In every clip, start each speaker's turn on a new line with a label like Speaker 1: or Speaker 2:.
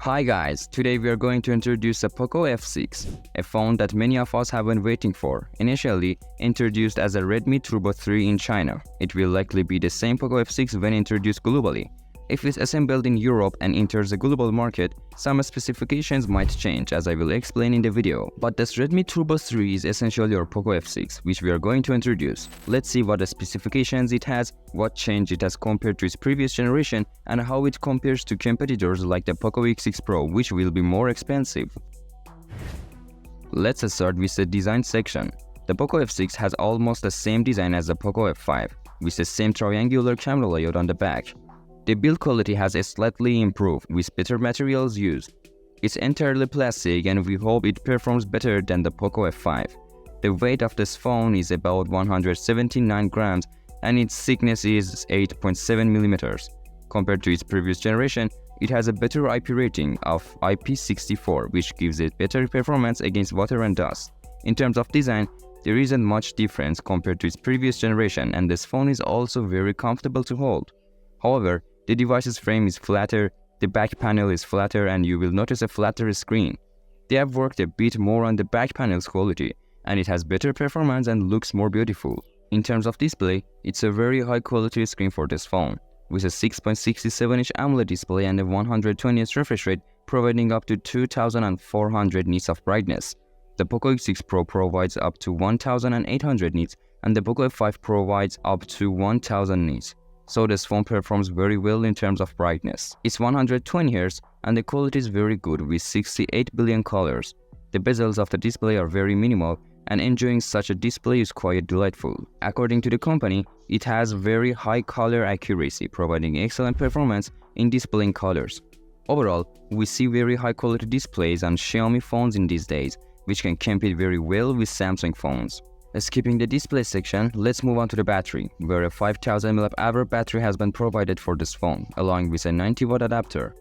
Speaker 1: Hi guys, today we are going to introduce a Poco F6, a phone that many of us have been waiting for. Initially introduced as a Redmi Turbo 3 in China, it will likely be the same Poco F6 when introduced globally. If it's assembled in Europe and enters the global market, some specifications might change, as I will explain in the video. But this Redmi Turbo 3 is essentially your Poco F6, which we are going to introduce. Let's see what the specifications it has, what change it has compared to its previous generation, and how it compares to competitors like the Poco X6 Pro, which will be more expensive. Let's start with the design section. The Poco F6 has almost the same design as the Poco F5, with the same triangular camera layout on the back. The build quality has slightly improved with better materials used. It's entirely plastic and we hope it performs better than the Poco F5. The weight of this phone is about 179 grams and its thickness is 8.7 millimeters. Compared to its previous generation, it has a better IP rating of IP64, which gives it better performance against water and dust. In terms of design, there isn't much difference compared to its previous generation, and this phone is also very comfortable to hold. However, the device's frame is flatter, the back panel is flatter, and you will notice a flatter screen. They have worked a bit more on the back panel's quality, and it has better performance and looks more beautiful. In terms of display, it's a very high quality screen for this phone, with a 6.67-inch AMOLED display and a 120Hz refresh rate, providing up to 2400 nits of brightness. The Poco X6 Pro provides up to 1800 nits, and the Poco F5 provides up to 1000 nits. So this phone performs very well in terms of brightness. It's 120Hz and the quality is very good with 68 billion colors. The bezels of the display are very minimal and enjoying such a display is quite delightful. According to the company, it has very high color accuracy, providing excellent performance in displaying colors. Overall, we see very high quality displays on Xiaomi phones in these days, which can compete very well with Samsung phones. Skipping the display section, let's move on to the battery, where a 5000 mAh battery has been provided for this phone, along with a 90W adapter.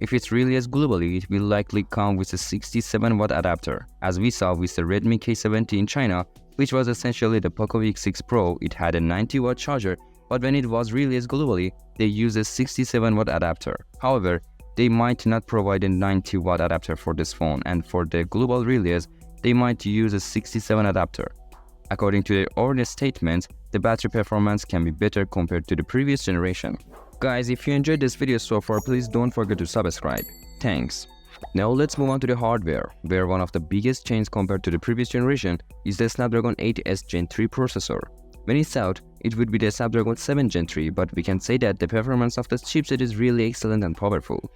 Speaker 1: If it's released globally, it will likely come with a 67W adapter. As we saw with the Redmi K70 in China, which was essentially the Poco X6 Pro, it had a 90W charger, but when it was released globally, they used a 67W adapter. However, they might not provide a 90W adapter for this phone, and for the global release, they might use a 67 adapter. According to their own statements, the battery performance can be better compared to the previous generation. Guys, if you enjoyed this video so far, please don't forget to subscribe. Thanks. Now let's move on to the hardware, where one of the biggest changes compared to the previous generation is the Snapdragon 8S Gen 3 processor. When it's out, it would be the Snapdragon 7 Gen 3, but we can say that the performance of this chipset is really excellent and powerful.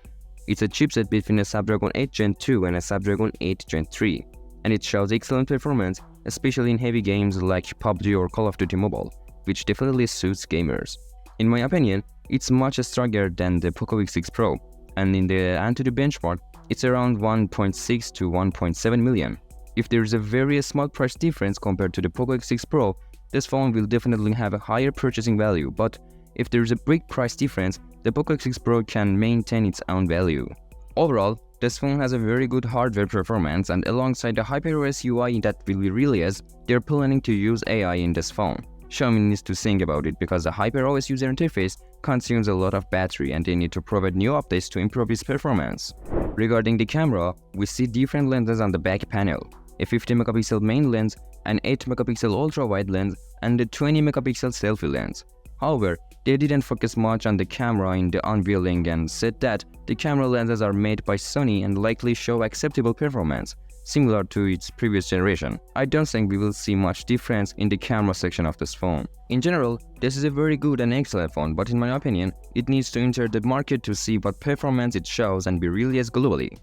Speaker 1: It's a chipset between a Snapdragon 8 Gen 2 and a Snapdragon 8 Gen 3, and it shows excellent performance, especially in heavy games like PUBG or Call of Duty Mobile, which definitely suits gamers. In my opinion, it's much stronger than the Poco X6 Pro, and in the Antutu benchmark, it's around 1.6 to 1.7 million. If there is a very small price difference compared to the Poco X6 Pro, this phone will definitely have a higher purchasing value, but if there is a big price difference, the Poco X6 Pro can maintain its own value. Overall, this phone has a very good hardware performance, and alongside the HyperOS UI that will be released, they're planning to use AI in this phone. Xiaomi needs to think about it because the HyperOS user interface consumes a lot of battery and they need to provide new updates to improve its performance. Regarding the camera, we see different lenses on the back panel, a 50MP main lens, an 8MP ultra-wide lens, and a 20MP selfie lens. However, they didn't focus much on the camera in the unveiling and said that the camera lenses are made by Sony and likely show acceptable performance, similar to its previous generation. I don't think we will see much difference in the camera section of this phone. In general, this is a very good and excellent phone, but in my opinion, it needs to enter the market to see what performance it shows and be released globally.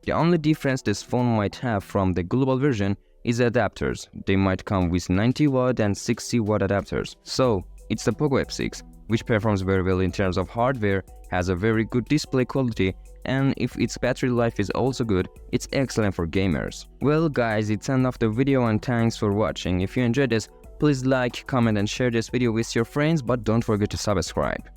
Speaker 1: The only difference this phone might have from the global version is adapters. They might come with 90W and 60W adapters. So, it's the Poco F6, which performs very well in terms of hardware, has a very good display quality, and if its battery life is also good, it's excellent for gamers. Well guys, it's end of the video and thanks for watching. If you enjoyed this, please like, comment and share this video with your friends, but don't forget to subscribe.